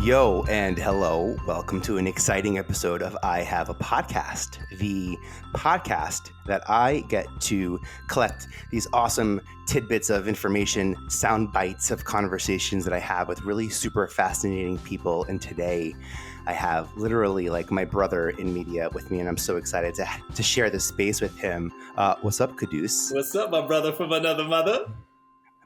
Yo, and hello. Welcome to an exciting episode of I Have a Podcast, the podcast that I get to collect these awesome tidbits of information, sound bites of conversations that I have with really super fascinating people. And today I have literally like my brother in media with me, and I'm so excited to share this space with him. What's up, Quddus? What's up, my brother from another mother?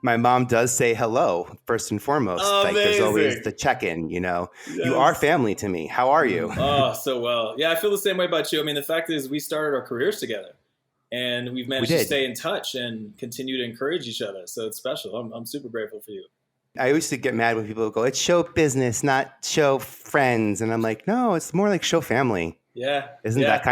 My mom does say hello, first and foremost. Amazing. Like there's always the check-in, you know. Yes. You are family to me. How are you? Oh, so well. Yeah, I feel the same way about you. I mean, the fact is we started our careers together, and we've managed to stay in touch and continue to encourage each other. So it's special. I'm super grateful for you. I used to get mad when people go, it's show business, not show friends. And I'm like, no, it's more like show family. Yeah. Isn't that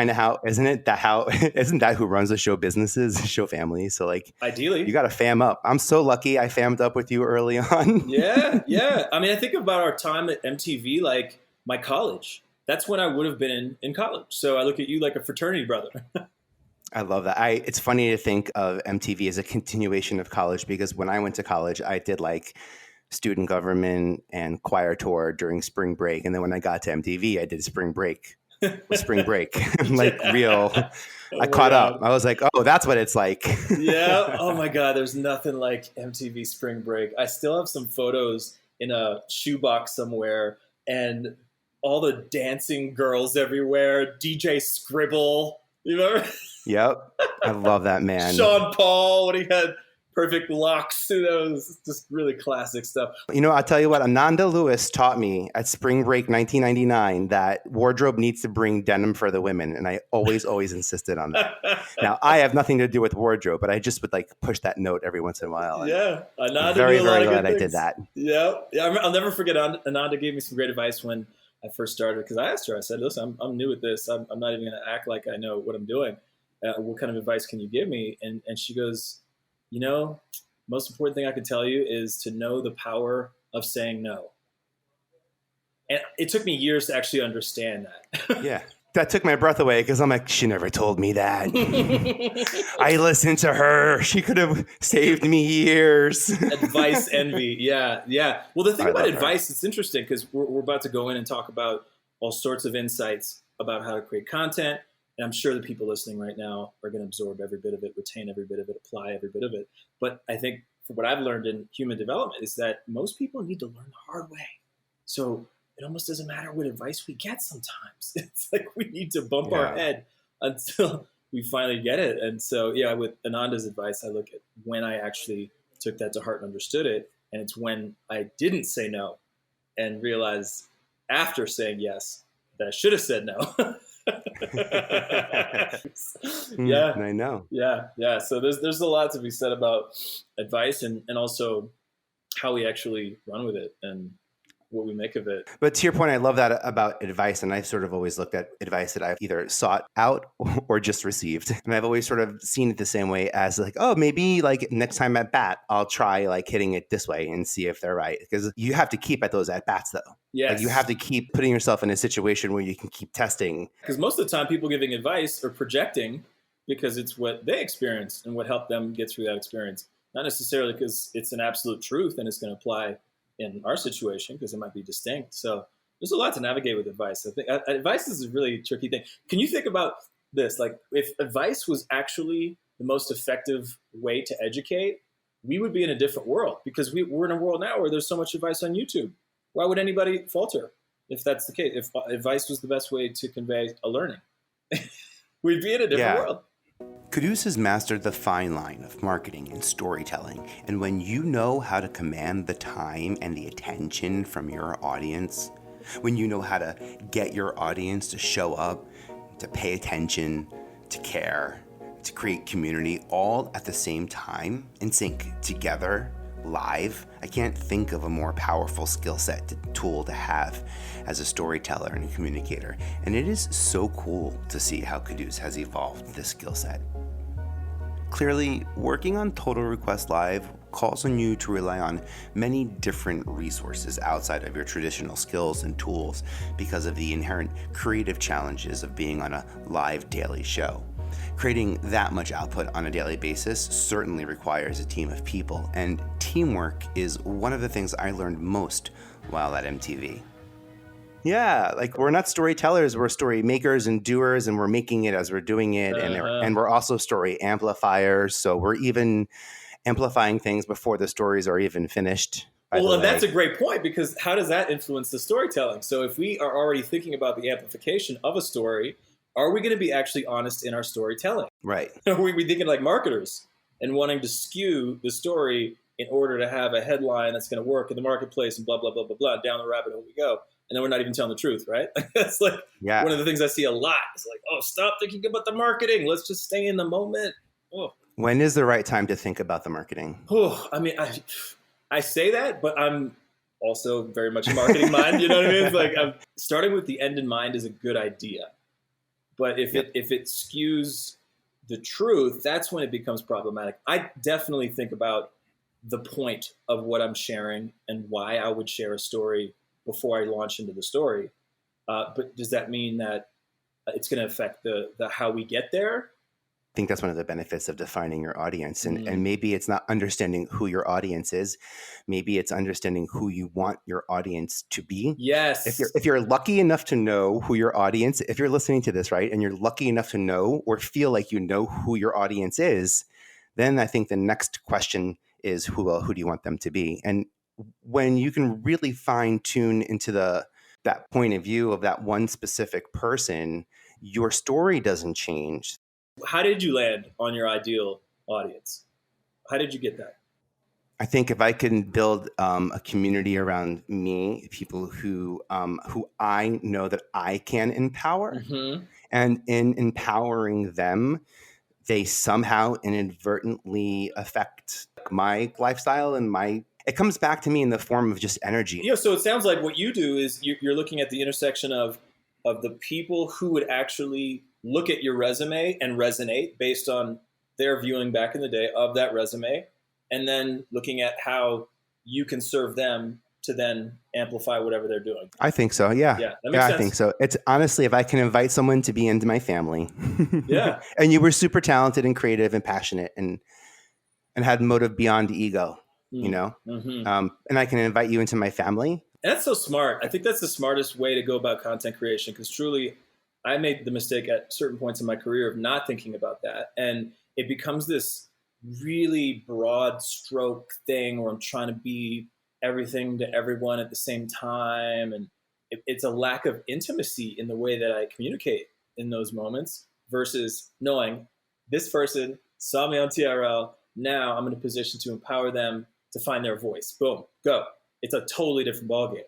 who runs the show businesses, show family? So like, ideally, you got to fam up. I'm so lucky I fammed up with you early on. Yeah. I mean, I think about our time at MTV, like my college. That's when I would have been in college. So I look at you like a fraternity brother. I love that. It's funny to think of MTV as a continuation of college, because when I went to college, I did like student government and choir tour during spring break. And then when I got to MTV, I did spring break. Like real. I caught up. I was like, oh, that's what it's like. Yeah. Oh my God. There's nothing like MTV Spring Break. I still have some photos in a shoebox somewhere, and all the dancing girls everywhere. DJ Scribble. You remember? Yep. I love that man. Sean Paul, when he had perfect locks. That was just really classic stuff. You know, I'll tell you what, Ananda Lewis taught me at Spring Break 1999 that wardrobe needs to bring denim for the women. And I always insisted on that. Now, I have nothing to do with wardrobe, but I just would like push that note every once in a while. Yeah. Ananda very glad I did that. Yeah. I'll never forget Ananda gave me some great advice when I first started, because I asked her, I said, listen, I'm new at this. I'm not even going to act like I know what I'm doing. What kind of advice can you give me? And she goes, you know, most important thing I could tell you is to know the power of saying no. And it took me years to actually understand that. Yeah. That took my breath away, because I'm like, she never told me that. I listened to her. She could have saved me years. Advice envy. Yeah. Well, the thing about advice, her. It's interesting, because we're about to go in and talk about all sorts of insights about how to create content. And I'm sure the people listening right now are going to absorb every bit of it, retain every bit of it, apply every bit of it. But I think what I've learned in human development is that most people need to learn the hard way. So it almost doesn't matter what advice we get sometimes. It's like we need to bump our head until we finally get it. And so, yeah, with Ananda's advice, I look at when I actually took that to heart and understood it. And it's when I didn't say no and realized after saying yes that I should have said no. Yeah, I know. Yeah. So there's a lot to be said about advice and also how we actually run with it and what we make of it. But to your point, I love that about advice. And I've sort of always looked at advice that I've either sought out or just received. And I've always sort of seen it the same way as like, oh, maybe like next time at bat, I'll try like hitting it this way and see if they're right. Because you have to keep at those at bats though. Yes. Like you have to keep putting yourself in a situation where you can keep testing. Because most of the time people giving advice are projecting because it's what they experienced and what helped them get through that experience. Not necessarily because it's an absolute truth and it's going to apply in our situation, because it might be distinct. So there's a lot to navigate with advice. I think advice is a really tricky thing. Can you think about this? Like if advice was actually the most effective way to educate, we would be in a different world, because we're in a world now where there's so much advice on YouTube. Why would anybody falter if that's the case? If advice was the best way to convey a learning, we'd be in a different world. Quddus has mastered the fine line of marketing and storytelling, and when you know how to command the time and the attention from your audience, when you know how to get your audience to show up, to pay attention, to care, to create community, all at the same time, in sync, together, live, I can't think of a more powerful skill set tool to have as a storyteller and a communicator. And it is so cool to see how Quddus has evolved this skill set. Clearly, working on Total Request Live calls on you to rely on many different resources outside of your traditional skills and tools because of the inherent creative challenges of being on a live daily show. Creating that much output on a daily basis certainly requires a team of people, and teamwork is one of the things I learned most while at MTV. Yeah, like we're not storytellers, we're story makers and doers, and we're making it as we're doing it. And we're also story amplifiers. So we're even amplifying things before the stories are even finished. Well, and that's a great point, because how does that influence the storytelling? So if we are already thinking about the amplification of a story, are we going to be actually honest in our storytelling? Right. Are we thinking like marketers and wanting to skew the story in order to have a headline that's going to work in the marketplace and blah, blah, blah, blah, blah, down the rabbit hole we go. And then we're not even telling the truth, right? That's like one of the things I see a lot. It's like, oh, stop thinking about the marketing. Let's just stay in the moment. Oh. When is the right time to think about the marketing? Oh, I mean, I say that, but I'm also very much a marketing mind. You know what I mean? It's like starting with the end in mind is a good idea. But if it skews the truth, that's when it becomes problematic. I definitely think about the point of what I'm sharing and why I would share a story before I launch into the story. But does that mean that it's going to affect the how we get there? I think that's one of the benefits of defining your audience. And maybe it's not understanding who your audience is. Maybe it's understanding who you want your audience to be. Yes. If you're lucky enough to know who your audience, if you're listening to this, right, and you're lucky enough to know or feel like you know who your audience is, then I think the next question is who do you want them to be? And when you can really fine tune into that point of view of that one specific person, your story doesn't change. How did you land on your ideal audience? How did you get that? I think if I can build a community around me, people who I know that I can empower, and in empowering them, they somehow inadvertently affect my lifestyle and it comes back to me in the form of just energy. Yeah, so it sounds like what you do is you're looking at the intersection of the people who would actually look at your resume and resonate based on their viewing back in the day of that resume, and then looking at how you can serve them to then amplify whatever they're doing. I think so. Yeah. Yeah, that makes sense. I think so. It's honestly, if I can invite someone to be into my family, yeah, and you were super talented and creative and passionate and had motive beyond ego, you know, and I can invite you into my family. And that's so smart. I think that's the smartest way to go about content creation, because truly, I made the mistake at certain points in my career of not thinking about that. And it becomes this really broad stroke thing where I'm trying to be everything to everyone at the same time. And it's a lack of intimacy in the way that I communicate in those moments versus knowing this person saw me on TRL. Now I'm in a position to empower them to find their voice. Boom, go. It's a totally different ballgame.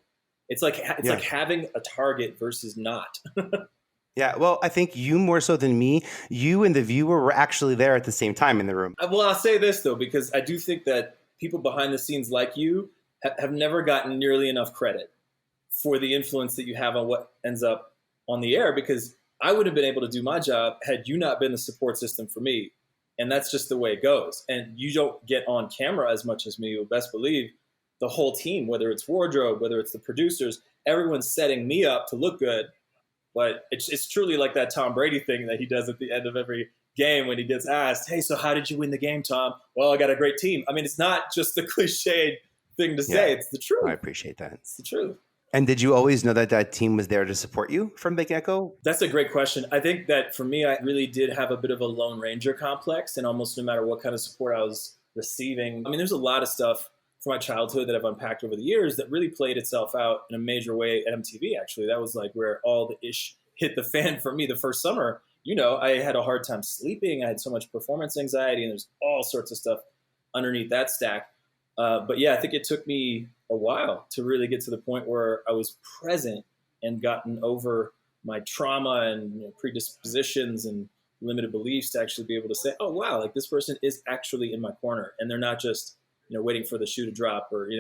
It's like having a target versus not. Yeah, well, I think you more so than me, you and the viewer were actually there at the same time in the room. Well, I'll say this, though, because I do think that people behind the scenes like you have never gotten nearly enough credit for the influence that you have on what ends up on the air, because I would have been able to do my job had you not been the support system for me. And that's just the way it goes. And you don't get on camera as much as me, you'll best believe. The whole team, whether it's wardrobe, whether it's the producers, everyone's setting me up to look good. But it's truly like that Tom Brady thing that he does at the end of every game when he gets asked, hey, so how did you win the game, Tom? Well, I got a great team. I mean, it's not just the cliched thing to say. It's the truth. I appreciate that. It's the truth. And did you always know that team was there to support you from the get-go? That's a great question. I think that for me, I really did have a bit of a Lone Ranger complex, and almost no matter what kind of support I was receiving. I mean, there's a lot of stuff from my childhood that I've unpacked over the years that really played itself out in a major way at MTV, actually. That was like where all the ish hit the fan for me the first summer. You know, I had a hard time sleeping. I had so much performance anxiety, and there's all sorts of stuff underneath that stack. But yeah, I think it took me a while to really get to the point where I was present and gotten over my trauma and predispositions and limited beliefs to actually be able to say, oh, wow, like this person is actually in my corner. And they're not just, waiting for the shoe to drop or,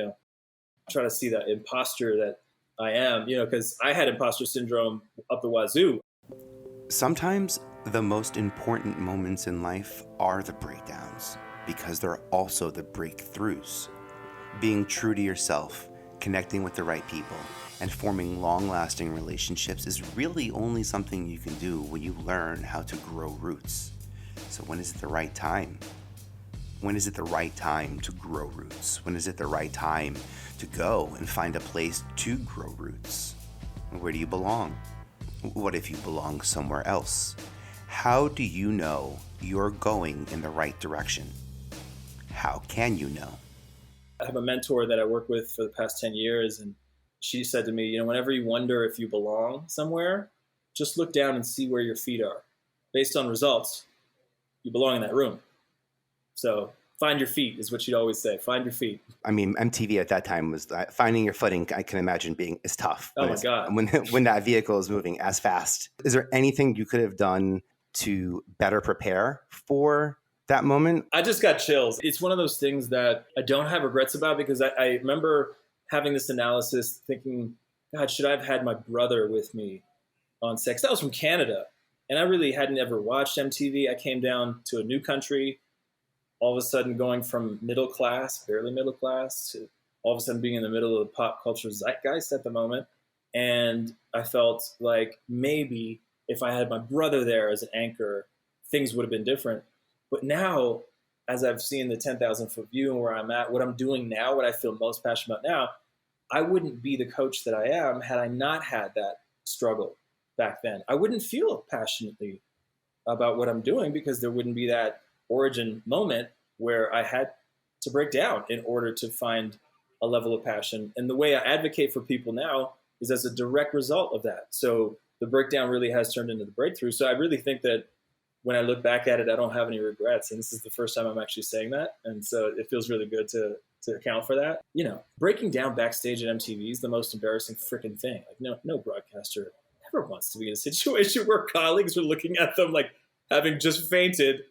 try to see that imposter that I am, because I had imposter syndrome up the wazoo. Sometimes the most important moments in life are the breakdowns because they're also the breakthroughs. Being true to yourself, connecting with the right people, and forming long-lasting relationships is really only something you can do when you learn how to grow roots. So when is it the right time? When is it the right time to grow roots? When is it the right time to go and find a place to grow roots? Where do you belong? What if you belong somewhere else? How do you know you're going in the right direction? How can you know? I have a mentor that I work with for the past 10 years, and she said to me, whenever you wonder if you belong somewhere, just look down and see where your feet are. Based on results, you belong in that room. So find your feet is what she'd always say. Find your feet. I mean, MTV at that time was finding your footing. I can imagine is tough. Oh my God. When that vehicle is moving as fast. Is there anything you could have done to better prepare for that moment? I just got chills. It's one of those things that I don't have regrets about, because I remember having this analysis thinking, God, should I have had my brother with me on set? 'Cause that was from Canada. And I really hadn't ever watched MTV. I came down to a new country, all of a sudden going from middle class, barely middle class, to all of a sudden being in the middle of the pop culture zeitgeist at the moment. And I felt like maybe if I had my brother there as an anchor, things would have been different. But now, as I've seen the 10,000 foot view and where I'm at, what I'm doing now, what I feel most passionate about now, I wouldn't be the coach that I am had I not had that struggle back then. I wouldn't feel passionately about what I'm doing, because there wouldn't be that origin moment where I had to break down in order to find a level of passion. And the way I advocate for people now is as a direct result of that. So the breakdown really has turned into the breakthrough. So I really think that when I look back at it, I don't have any regrets. And this is the first time I'm actually saying that. And so it feels really good to account for that. Breaking down backstage at MTV is the most embarrassing freaking thing. Like no broadcaster ever wants to be in a situation where colleagues are looking at them like having just fainted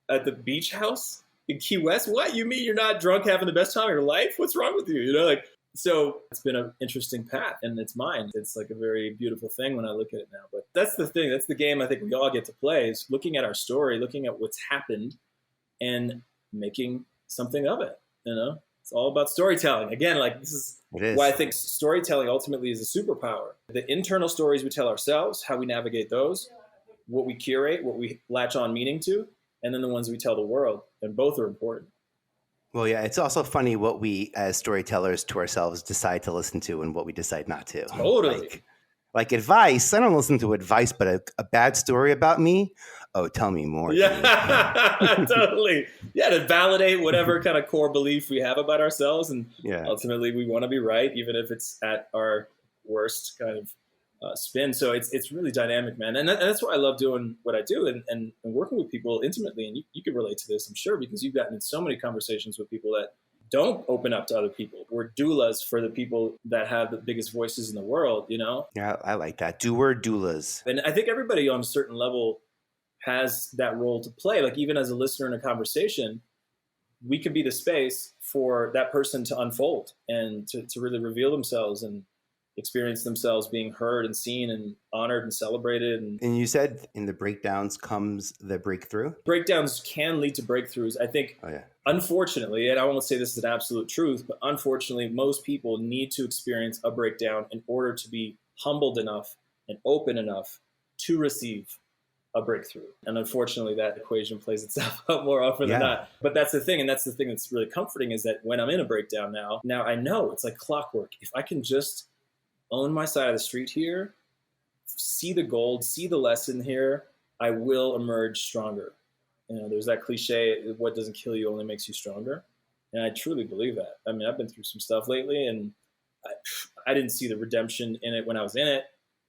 at the beach house in Key West. What? You mean you're not drunk having the best time of your life? What's wrong with you? So it's been an interesting path, and it's mine. It's like a very beautiful thing when I look at it now. But that's the thing. That's the game I think we all get to play, is looking at our story, looking at what's happened, and making something of it. It's all about storytelling. Again, this is why I think storytelling ultimately is a superpower. The internal stories we tell ourselves, how we navigate those, what we curate, what we latch on meaning to, and then the ones we tell the world. And both are important. Well, yeah, it's also funny what we as storytellers to ourselves decide to listen to and what we decide not to. Totally. Like advice, I don't listen to advice, but a bad story about me, oh, tell me more. Yeah, totally. Yeah, to validate whatever kind of core belief we have about ourselves. And ultimately, we want to be right, even if it's at our worst kind of spin. So it's really dynamic, man. And that's why I love doing what I do and working with people intimately. And you can relate to this, I'm sure, because you've gotten in so many conversations with people that don't open up to other people. We're doulas for the people that have the biggest voices in the world, Yeah, I like that. Doer doulas. And I think everybody on a certain level has that role to play. Like even as a listener in a conversation, we can be the space for that person to unfold and to really reveal themselves and experience themselves being heard and seen and honored and celebrated. And you said in the breakdowns comes the breakthrough? Breakdowns can lead to breakthroughs. I think, unfortunately, and I won't say this is an absolute truth, but unfortunately, most people need to experience a breakdown in order to be humbled enough and open enough to receive a breakthrough. And unfortunately, that equation plays itself out more often than not. But that's the thing. And that's the thing that's really comforting, is that when I'm in a breakdown now I know it's like clockwork. If I can just own my side of the street here, see the gold, see the lesson here, I will emerge stronger. There's that cliche, what doesn't kill you only makes you stronger. And I truly believe that. I mean, I've been through some stuff lately, and I didn't see the redemption in it when I was in it.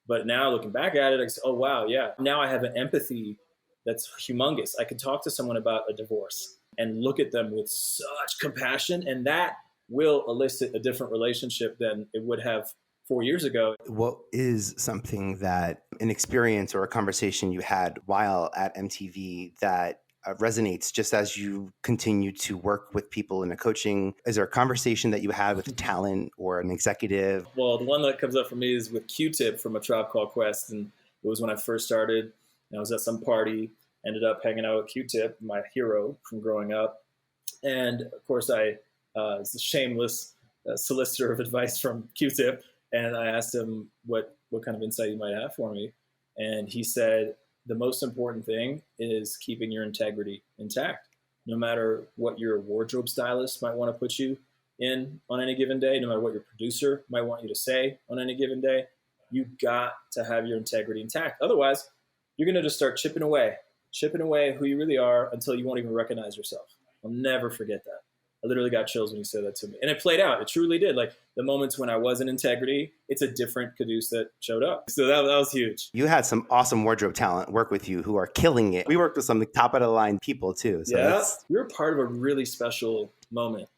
But now looking back at it, I say, oh, wow, yeah. Now I have an empathy that's humongous. I could talk to someone about a divorce and look at them with such compassion, and that will elicit a different relationship than it would have 4 years ago. What is something that an experience or a conversation you had while at MTV that resonates just as you continue to work with people in a coaching? Is there a conversation that you had with talent or an executive? Well, the one that comes up for me is with Q-Tip from A Tribe Called Quest. And it was when I first started, and I was at some party, ended up hanging out with Q-Tip, my hero from growing up. And of course, I was a shameless solicitor of advice from Q-Tip. And I asked him what kind of insight he might have for me. And he said, the most important thing is keeping your integrity intact. No matter what your wardrobe stylist might want to put you in on any given day, no matter what your producer might want you to say on any given day, You got to have your integrity intact. Otherwise, you're going to just start chipping away who you really are until you won't even recognize yourself. I'll never forget that. I literally got chills when you said that to me. And it played out. It truly did. Like the moments when I was in integrity, it's a different Quddus that showed up. So that was huge. You had some awesome wardrobe talent work with you who are killing it. We worked with some top of the line people too. So yeah, we were part of a really special moment.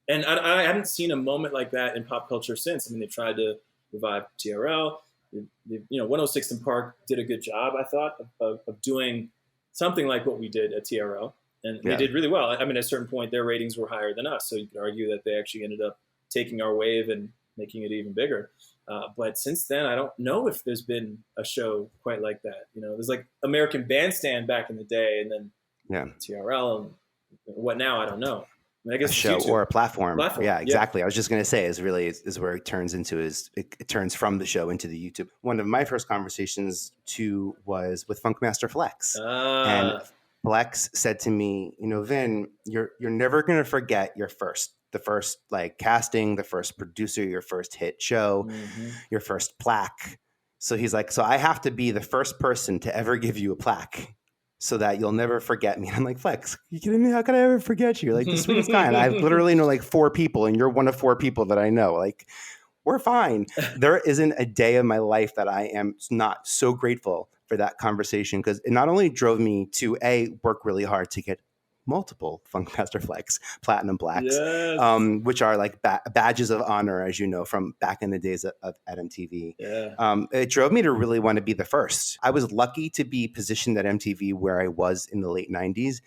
And I haven't seen a moment like that in pop culture since. I mean, they tried to revive TRL. 106 in Park did a good job, I thought, of doing something like what we did at TRL. And they did really well. I mean, at a certain point, their ratings were higher than us. So you could argue that they actually ended up taking our wave and making it even bigger. But since then, I don't know if there's been a show quite like that. There's like American Bandstand back in the day, and then TRL and what now? I don't know. I mean, I guess a show YouTube. or a platform. Yeah, exactly. I was just going to say is where it turns into it turns from the show into the YouTube. One of my first conversations too was with Funkmaster Flex. And Flex said to me, Vin, you're never going to forget the first like casting, the first producer, your first hit show, your first plaque. So he's like, so I have to be the first person to ever give you a plaque so that you'll never forget me. And I'm like, Flex, you kidding me? How could I ever forget you? You're like the sweetest guy. And I literally know like 4 people, and you're one of 4 people that I know. Like, we're fine. There isn't a day of my life that I am not so grateful for that conversation, because it not only drove me to work really hard to get multiple Funkmaster Flex Platinum Blacks, which are like badges of honor, as you know, from back in the days at MTV. It drove me to really want to be the first. I was lucky to be positioned at MTV where I was in the late 90s,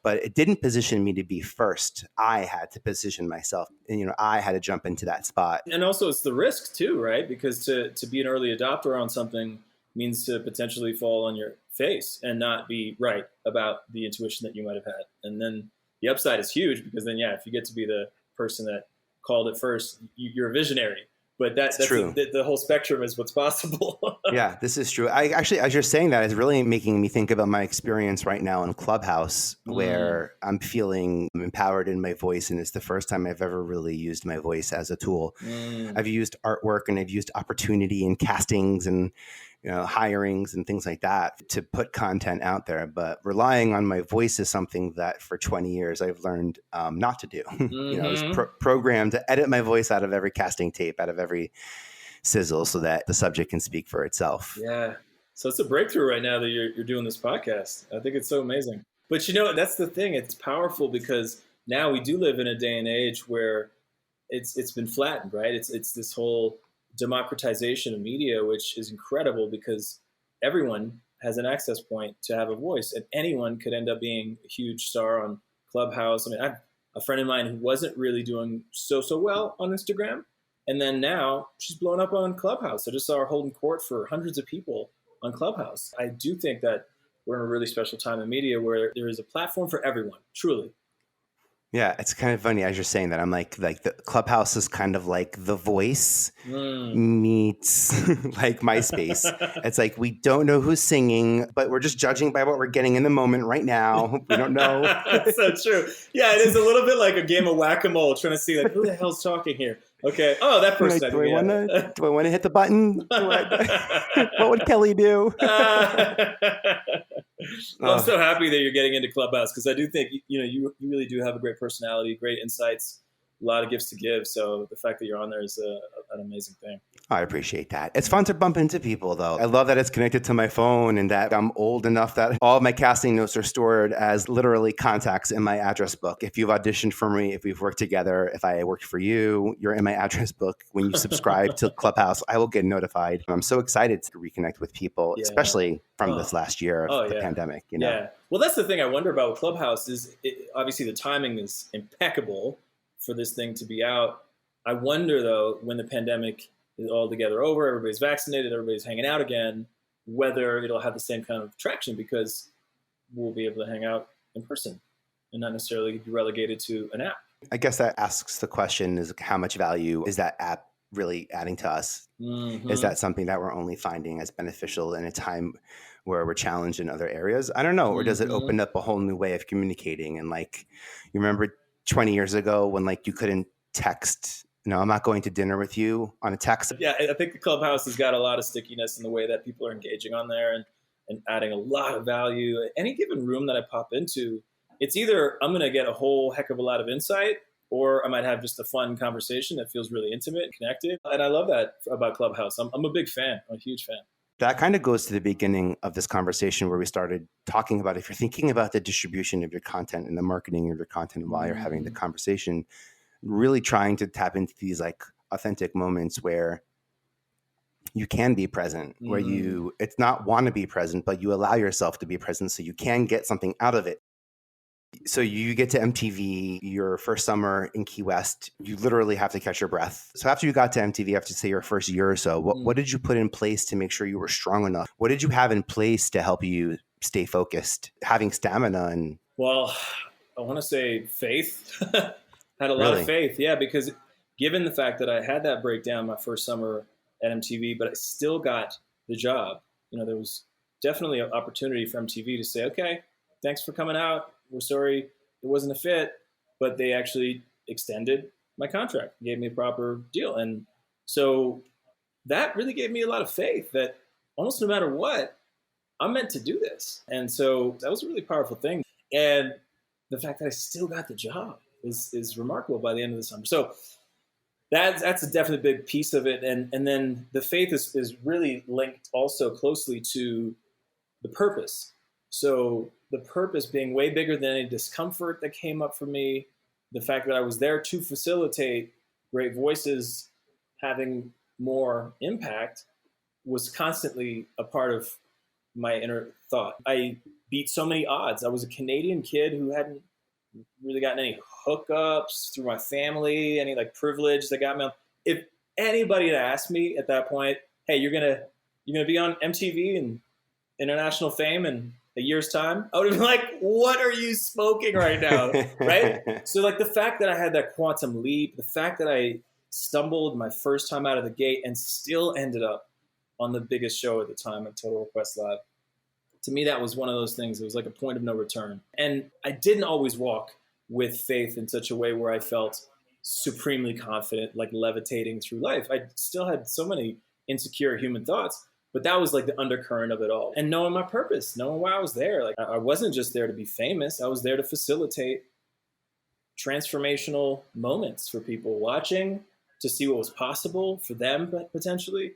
but it didn't position me to be first. I had to position myself, and I had to jump into that spot. And also it's the risk too, right? Because to be an early adopter on something means to potentially fall on your face and not be right about the intuition that you might have had. And then the upside is huge, because then, if you get to be the person that called it first, you're a visionary. But that's true. The whole spectrum is what's possible. Yeah, this is true. I actually, as you're saying that, it's really making me think about my experience right now in Clubhouse, where I'm feeling empowered in my voice. And it's the first time I've ever really used my voice as a tool. I've used artwork, and I've used opportunity and castings and hirings and things like that to put content out there. But relying on my voice is something that for 20 years I've learned not to do. I was programmed to edit my voice out of every casting tape, out of every sizzle, so that the subject can speak for itself. Yeah. So it's a breakthrough right now that you're doing this podcast. I think it's so amazing. But that's the thing. It's powerful because now we do live in a day and age where it's been flattened, right? It's this whole democratization of media, which is incredible because everyone has an access point to have a voice, and anyone could end up being a huge star on Clubhouse. I mean, I have a friend of mine who wasn't really doing so well on Instagram, and then now she's blown up on Clubhouse. I just saw her holding court for hundreds of people on Clubhouse. I do think that we're in a really special time in media where there is a platform for everyone, truly. Yeah, it's kind of funny as you're saying that. I'm like the Clubhouse is kind of like The Voice meets like MySpace. It's like we don't know who's singing, but we're just judging by what we're getting in the moment right now. We don't know. That's so true. Yeah, it is a little bit like a game of whack-a-mole, trying to see like who the hell's talking here. Okay. Oh, that person. Do I want to hit the button? What would Kelly do? Well, I'm so happy that you're getting into Clubhouse, because I do think you really do have a great personality, great insights, a lot of gifts to give. So the fact that you're on there is an amazing thing. I appreciate that. It's fun to bump into people, though. I love that it's connected to my phone, and that I'm old enough that all of my casting notes are stored as literally contacts in my address book. If you've auditioned for me, if we've worked together, if I worked for you, you're in my address book. When you subscribe to Clubhouse, I will get notified. I'm so excited to reconnect with people, especially from this last year of the pandemic. Yeah. Well, that's the thing I wonder about with Clubhouse is obviously the timing is impeccable for this thing to be out. I wonder, though, when the pandemic is altogether over, everybody's vaccinated, everybody's hanging out again, whether it'll have the same kind of traction, because we'll be able to hang out in person and not necessarily be relegated to an app. I guess that asks the question, is how much value is that app really adding to us? Is that something that we're only finding as beneficial in a time where we're challenged in other areas? I don't know. Or does it open up a whole new way of communicating? And like, you remember 20 years ago when like you couldn't text No, I'm not going to dinner with you on a text. Yeah, I think the Clubhouse has got a lot of stickiness in the way that people are engaging on there and adding a lot of value. Any given room that I pop into, it's either I'm going to get a whole heck of a lot of insight, or I might have just a fun conversation that feels really intimate and connected. And I love that about Clubhouse. I'm a big fan. I'm a huge fan. That kind of goes to the beginning of this conversation where we started talking about if you're thinking about the distribution of your content and the marketing of your content while you're having the conversation, really trying to tap into these like authentic moments where you can be present, where it's not want to be present, but you allow yourself to be present so you can get something out of it. So you get to MTV, your first summer in Key West, you literally have to catch your breath. So after you got to MTV, after say your first year or so, what did you put in place to make sure you were strong enough? What did you have in place to help you stay focused, having stamina? And well, I want to say faith. Had a lot of faith, yeah, because given the fact that I had that breakdown my first summer at MTV, but I still got the job. There was definitely an opportunity for MTV to say, okay, thanks for coming out. We're sorry it wasn't a fit, but they actually extended my contract, gave me a proper deal. And so that really gave me a lot of faith that almost no matter what, I'm meant to do this. And so that was a really powerful thing. And the fact that I still got the job is remarkable by the end of the summer. So that's a definitely big piece of it. And then the faith is really linked also closely to the purpose. So the purpose being way bigger than any discomfort that came up for me, the fact that I was there to facilitate great voices having more impact was constantly a part of my inner thought. I beat so many odds. I was a Canadian kid who hadn't really gotten any hookups through my family, any like privilege that got me on. If anybody had asked me at that point, hey, you're gonna be on MTV and international fame in a year's time, I would have been like, what are you smoking right now? Right? So like the fact that I had that quantum leap, the fact that I stumbled my first time out of the gate and still ended up on the biggest show at the time at Total Request Live, to me, that was one of those things. It was like a point of no return. And I didn't always walk with faith in such a way where I felt supremely confident, like levitating through life. I still had so many insecure human thoughts, but that was like the undercurrent of it all. And knowing my purpose, knowing why I was there. Like I wasn't just there to be famous. I was there to facilitate transformational moments for people watching, to see what was possible for them potentially.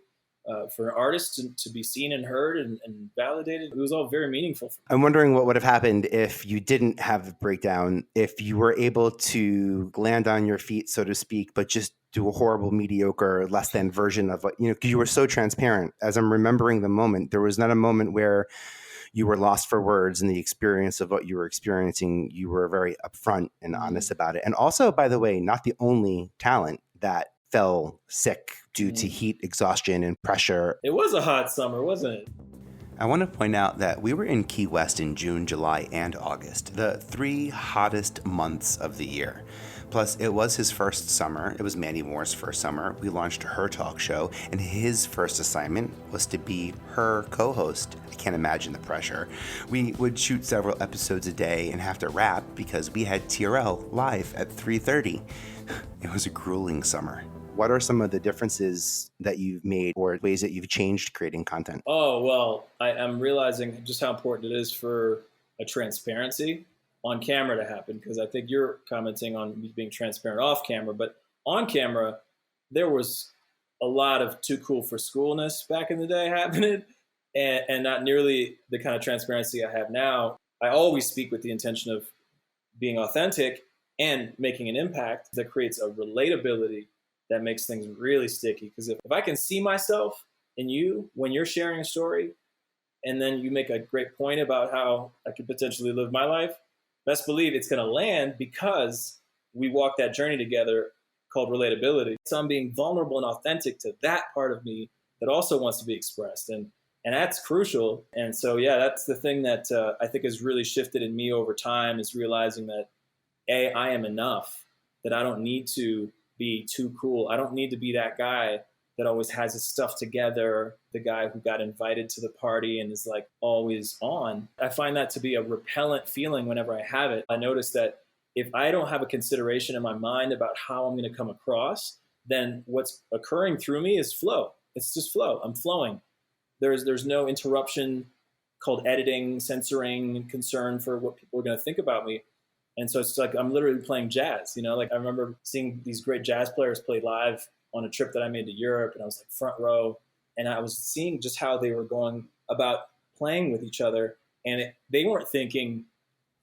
For an artist to be seen and heard and validated. It was all very meaningful. I'm wondering what would have happened if you didn't have the breakdown, if you were able to land on your feet, so to speak, but just do a horrible, mediocre, less than version of what, because you were so transparent. As I'm remembering the moment, there was not a moment where you were lost for words in the experience of what you were experiencing. You were very upfront and honest about it. And also, by the way, not the only talent that fell sick due to heat, exhaustion, and pressure. It was a hot summer, wasn't it? I want to point out that we were in Key West in June, July, and August, the 3 hottest months of the year. Plus, it was his first summer. It was Mandy Moore's first summer. We launched her talk show, and his first assignment was to be her co-host. I can't imagine the pressure. We would shoot several episodes a day and have to wrap because we had TRL live at 3:30. It was a grueling summer. What are some of the differences that you've made or ways that you've changed creating content? Oh, well, I'm realizing just how important it is for a transparency on camera to happen, because I think you're commenting on me being transparent off camera, but on camera, there was a lot of too cool for schoolness back in the day happening, and not nearly the kind of transparency I have now. I always speak with the intention of being authentic and making an impact that creates a relatability that makes things really sticky. Because if I can see myself in you when you're sharing a story, and then you make a great point about how I could potentially live my life, best believe it's going to land, because we walk that journey together called relatability. So I'm being vulnerable and authentic to that part of me that also wants to be expressed. And that's crucial. And so, yeah, that's the thing that I think has really shifted in me over time, is realizing that, I am enough, that I don't need to be too cool. I don't need to be that guy that always has his stuff together, the guy who got invited to the party and is like always on. I find that to be a repellent feeling whenever I have it. I notice that if I don't have a consideration in my mind about how I'm going to come across, then what's occurring through me is flow. It's just flow. I'm flowing. There's no interruption called editing, censoring, concern for what people are going to think about me. And so it's like I'm literally playing jazz, like I remember seeing these great jazz players play live on a trip that I made to Europe, and I was like front row, and I was seeing just how they were going about playing with each other. And they weren't thinking,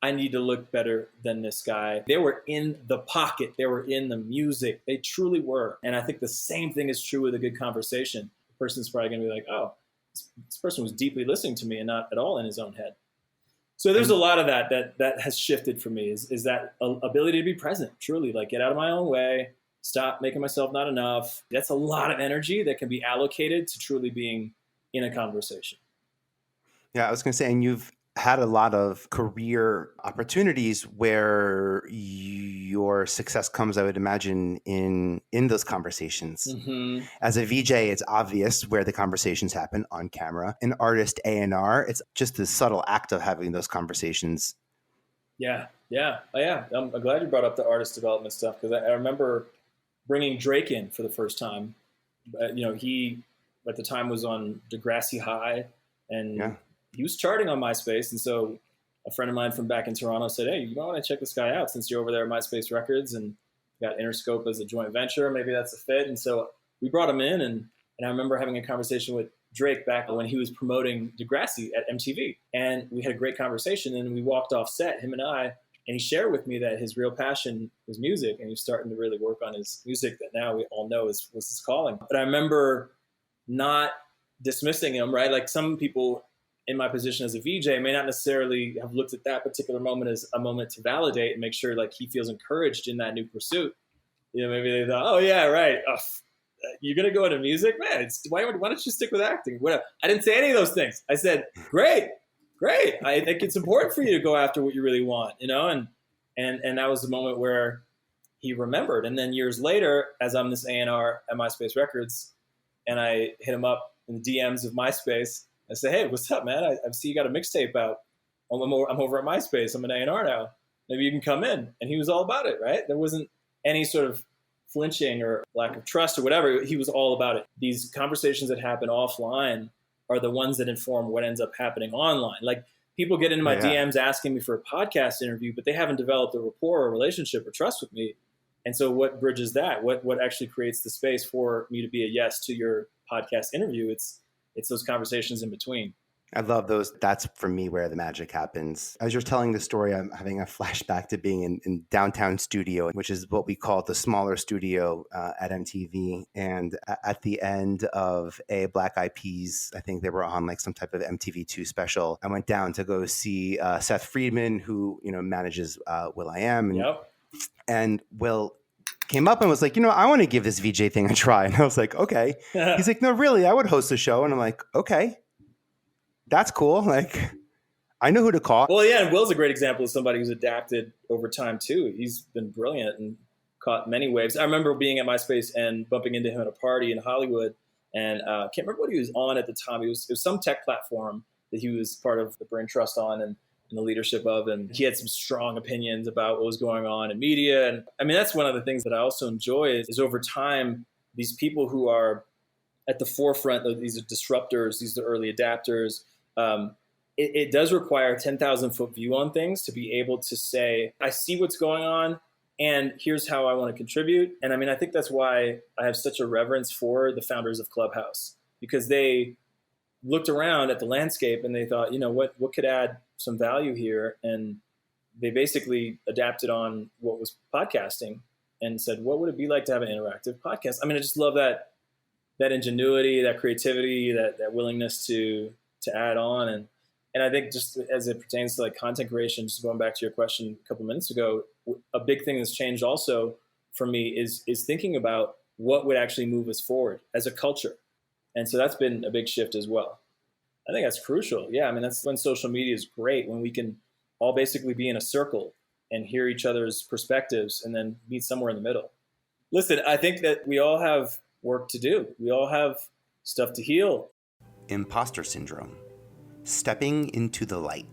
I need to look better than this guy. They were in the pocket. They were in the music. They truly were. And I think the same thing is true with a good conversation. The person's probably going to be like, oh, this person was deeply listening to me and not at all in his own head. So there's a lot of that has shifted for me is that ability to be present, truly, like get out of my own way, stop making myself not enough. That's a lot of energy that can be allocated to truly being in a conversation. Yeah, I was going to say, and you've had a lot of career opportunities where your success comes, I would imagine, in those conversations. Mm-hmm. As a VJ, it's obvious where the conversations happen on camera. An artist, A&R, it's just the subtle act of having those conversations. Yeah. I'm glad you brought up the artist development stuff, because I remember bringing Drake in for the first time. He at the time was on Degrassi High, and he was charting on MySpace. And so a friend of mine from back in Toronto said, hey, you might want to check this guy out since you're over there at MySpace Records and got Interscope as a joint venture. Maybe that's a fit. And so we brought him in, and I remember having a conversation with Drake back when he was promoting Degrassi at MTV. And we had a great conversation, and we walked off set, him and I, and he shared with me that his real passion was music, and he was starting to really work on his music that now we all know was his calling. But I remember not dismissing him, right? Like some people in my position as a VJ may not necessarily have looked at that particular moment as a moment to validate and make sure like he feels encouraged in that new pursuit. Maybe they thought, oh yeah, right. You're going to go into music? Man, why don't you stick with acting? Whatever. I didn't say any of those things. I said, great. I think it's important for you to go after what you really want, and that was the moment where he remembered. And then years later, as I'm this A&R at MySpace Records, and I hit him up in the DMs of MySpace, I say, hey, what's up, man? I see you got a mixtape out. I'm over at MySpace. I'm an A&R now. Maybe you can come in. And he was all about it, right? There wasn't any sort of flinching or lack of trust or whatever. He was all about it. These conversations that happen offline are the ones that inform what ends up happening online. Like people get into my DMs asking me for a podcast interview, but they haven't developed a rapport or relationship or trust with me. And so what bridges that? What actually creates the space for me to be a yes to your podcast interview? It's those conversations in between. I love those. That's for me where the magic happens. As you're telling the story, I'm having a flashback to being in downtown studio, which is what we call the smaller studio at MTV. And at the end of a Black Eyed Peas, I think they were on like some type of MTV2 special. I went down to go see Seth Friedman, who manages Will.i.am. And Will came up and was like, I want to give this VJ thing a try. And I was like, okay. He's like, no, really, I would host a show. And I'm like, okay, that's cool. Like, I know who to call. Well, yeah. And Will's a great example of somebody who's adapted over time too. He's been brilliant and caught many waves. I remember being at MySpace and bumping into him at a party in Hollywood. And I can't remember what he was on at the time. It was some tech platform that he was part of the brain trust on and the leadership of, and he had some strong opinions about what was going on in media. And I mean, that's one of the things that I also enjoy is over time, these people who are at the forefront of these disruptors, these are early adapters. It does require a 10,000 foot view on things to be able to say, I see what's going on and here's how I want to contribute. And I mean, I think that's why I have such a reverence for the founders of Clubhouse, because they looked around at the landscape and they thought, what could add some value here? And they basically adapted on what was podcasting and said, what would it be like to have an interactive podcast? I mean, I just love that ingenuity, that creativity, that willingness to add on. And I think just as it pertains to like content creation, just going back to your question a couple minutes ago, a big thing that's changed also for me is thinking about what would actually move us forward as a culture. And so that's been a big shift as well. I think that's crucial. Yeah, I mean, that's when social media is great, when we can all basically be in a circle and hear each other's perspectives and then meet somewhere in the middle. Listen, I think that we all have work to do. We all have stuff to heal. Imposter syndrome. Stepping into the light.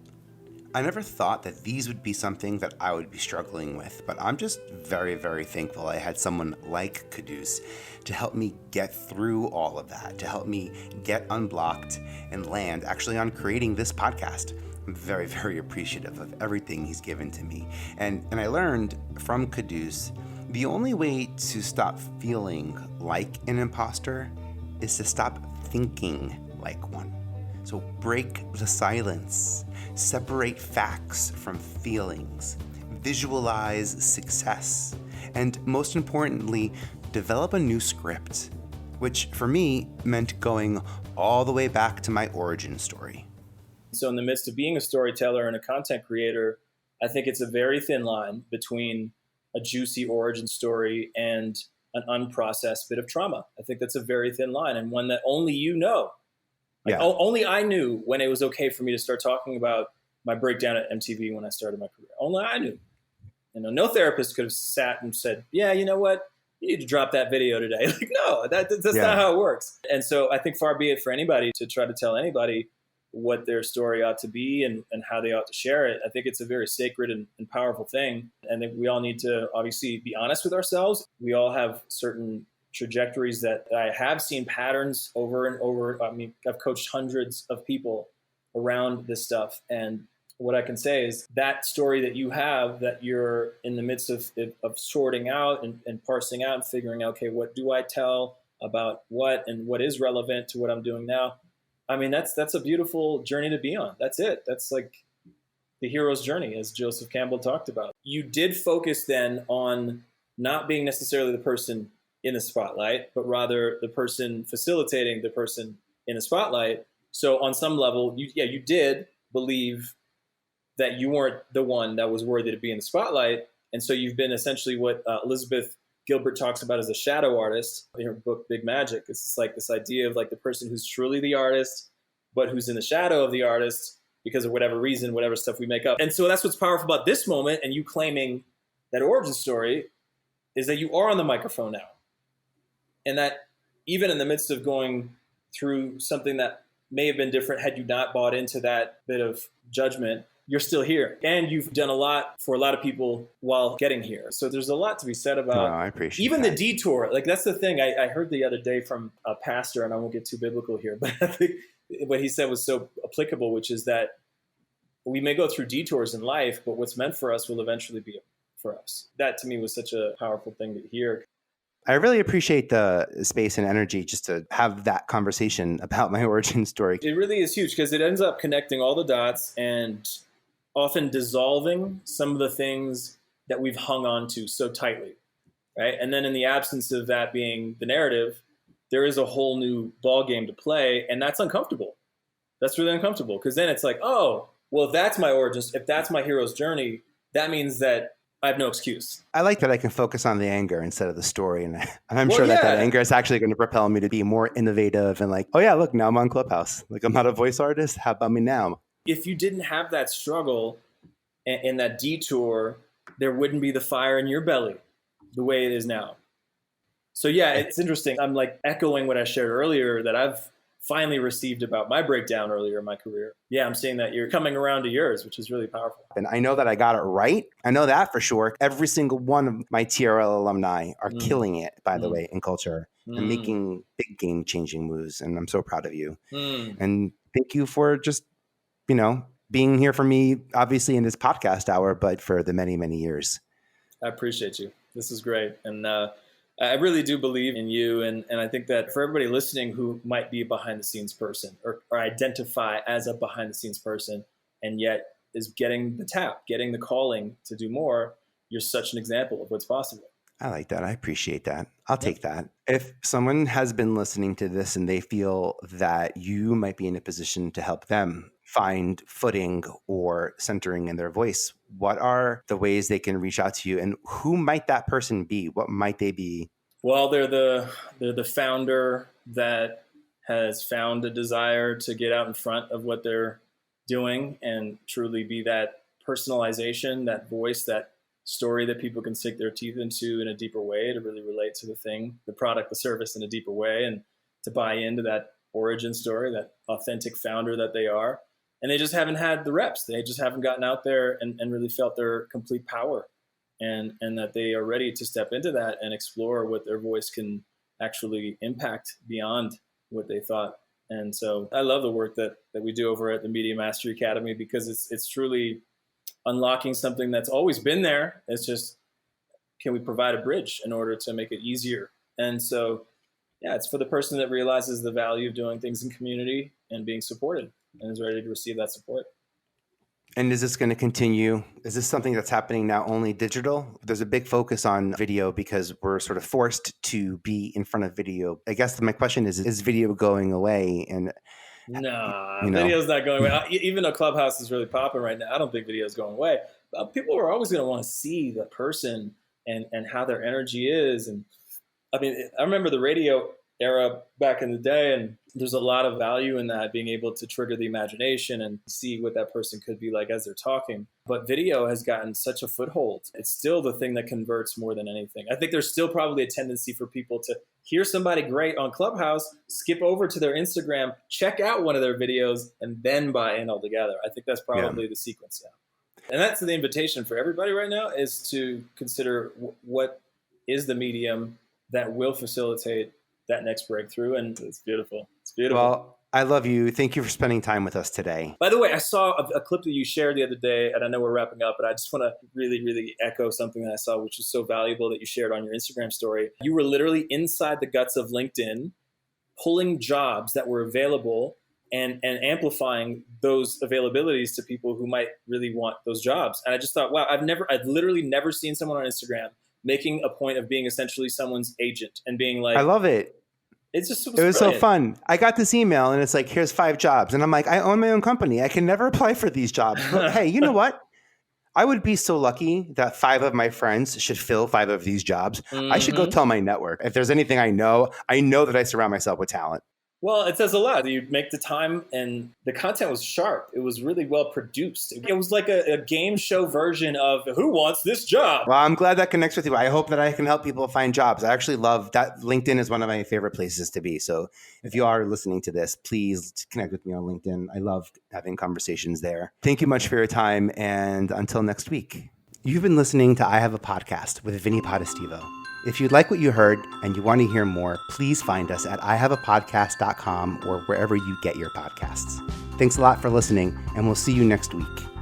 I never thought that these would be something that I would be struggling with, but I'm just very, very thankful I had someone like Quddus to help me get through all of that, to help me get unblocked and land actually on creating this podcast. I'm very, very appreciative of everything he's given to me. And I learned from Quddus, the only way to stop feeling like an imposter is to stop thinking like one. So break the silence, separate facts from feelings, visualize success, and most importantly, develop a new script, which for me meant going all the way back to my origin story. So in the midst of being a storyteller and a content creator, I think it's a very thin line between a juicy origin story and an unprocessed bit of trauma. I think that's a very thin line, and one that only you know. Like, only I knew when it was okay for me to start talking about my breakdown at MTV when I started my career. Only I knew. No therapist could have sat and said, yeah, you know what? You need to drop that video today. Like, no, that's not how it works. And so I think far be it for anybody to try to tell anybody what their story ought to be and how they ought to share it. I think it's a very sacred and powerful thing. And I think we all need to obviously be honest with ourselves. We all have certain trajectories that I have seen patterns over and over. I mean, I've coached hundreds of people around this stuff. And what I can say is that story that you have, that you're in the midst of sorting out and parsing out and figuring out, okay, what do I tell about what and what is relevant to what I'm doing now? I mean, that's a beautiful journey to be on. That's it. That's like the hero's journey, as Joseph Campbell talked about. You did focus then on not being necessarily the person in the spotlight, but rather the person facilitating the person in the spotlight. So on some level, you did believe that you weren't the one that was worthy to be in the spotlight. And so you've been essentially what Elizabeth Gilbert talks about as a shadow artist in her book, Big Magic. It's just like this idea of like the person who's truly the artist, but who's in the shadow of the artist because of whatever reason, whatever stuff we make up. And so that's what's powerful about this moment and you claiming that origin story is that you are on the microphone now. And that even in the midst of going through something that may have been different had you not bought into that bit of judgment, you're still here. And you've done a lot for a lot of people while getting here. So there's a lot to be said about I appreciate even that. The detour. Like that's the thing I heard the other day from a pastor, and I won't get too biblical here, but I think what he said was so applicable, which is that we may go through detours in life, but what's meant for us will eventually be for us. That to me was such a powerful thing to hear. I really appreciate the space and energy just to have that conversation about my origin story. It really is huge because it ends up connecting all the dots and often dissolving some of the things that we've hung on to so tightly, right? And then in the absence of that being the narrative, there is a whole new ball game to play, and that's uncomfortable. That's really uncomfortable because then it's like, oh, well, if that's my origins, if that's my hero's journey, that means that I have no excuse. I like that I can focus on the anger instead of the story. And I'm sure that anger is actually going to propel me to be more innovative and like, oh yeah, look, now I'm on Clubhouse. Like I'm not a voice artist. How about me now? If you didn't have that struggle and that detour, there wouldn't be the fire in your belly the way it is now. So yeah, it's interesting. I'm like echoing what I shared earlier that I've finally received about my breakdown earlier in my career. Yeah, I'm seeing that you're coming around to yours, which is really powerful. And I know that I got it right. I know that for sure. Every single one of my TRL alumni are killing it, by the way, in culture and making big game-changing moves. And I'm so proud of you. And thank you for just, being here for me, obviously in this podcast hour, but for the many, many years. I appreciate you. This is great. And I really do believe in you. And I think that for everybody listening who might be a behind the scenes person or identify as a behind the scenes person and yet is getting the tap, getting the calling to do more, you're such an example of what's possible. I like that. I appreciate that. I'll take that. If someone has been listening to this and they feel that you might be in a position to help them find footing or centering in their voice, what are the ways they can reach out to you, and who might that person be? What might they be? Well, they're the founder that has found a desire to get out in front of what they're doing and truly be that personalization, that voice, that story that people can sink their teeth into in a deeper way to really relate to the thing, the product, the service in a deeper way, and to buy into that origin story, that authentic founder that they are. and they just haven't had the reps. They just haven't gotten out there and really felt their complete power, and that they are ready to step into that and explore what their voice can actually impact beyond what they thought. And so I love the work that we do over at the Media Mastery Academy, because it's truly unlocking something that's always been there. It's just, can we provide a bridge in order to make it easier? And so, yeah, it's for the person that realizes the value of doing things in community and being supported and is ready to receive that support. And is this going to continue? Is this something that's happening now only digital? There's a big focus on video because we're sort of forced to be in front of video. I guess my question is video going away? And video's not going away. Even though Clubhouse is really popping right now, I don't think video's going away. People are always going to want to see the person and how their energy is. And I mean, I remember the radio era back in the day, and there's a lot of value in that, being able to trigger the imagination and see what that person could be like as they're talking. But video has gotten such a foothold. It's still the thing that converts more than anything. I think there's still probably a tendency for people to hear somebody great on Clubhouse, skip over to their Instagram, check out one of their videos, and then buy in altogether. I think that's probably the sequence now. And that's the invitation for everybody right now, is to consider what is the medium that will facilitate that next breakthrough. And it's beautiful. It's beautiful. Well, I love you. Thank you for spending time with us today. By the way, I saw a clip that you shared the other day, and I know we're wrapping up, but I just want to really, really echo something that I saw, which was so valuable, that you shared on your Instagram story. You were literally inside the guts of LinkedIn, pulling jobs that were available and amplifying those availabilities to people who might really want those jobs. And I just thought, wow, I've literally never seen someone on Instagram making a point of being essentially someone's agent and being like, I love it. It was brilliant. So fun. I got this email and it's like, here's 5 jobs. And I'm like, I own my own company. I can never apply for these jobs. But hey, you know what? I would be so lucky that 5 of my friends should fill 5 of these jobs. Mm-hmm. I should go tell my network. If there's anything I know that I surround myself with talent. Well, it says a lot. You make the time, and the content was sharp. It was really well produced. It was like a game show version of Who Wants This Job? Well, I'm glad that connects with you. I hope that I can help people find jobs. I actually love that. LinkedIn is one of my favorite places to be. So if you are listening to this, please connect with me on LinkedIn. I love having conversations there. Thank you much for your time. And until next week. You've been listening to I Have a Podcast with Vinnie Potestivo. If you like what you heard and you want to hear more, please find us at ihaveapodcast.com or wherever you get your podcasts. Thanks a lot for listening, and we'll see you next week.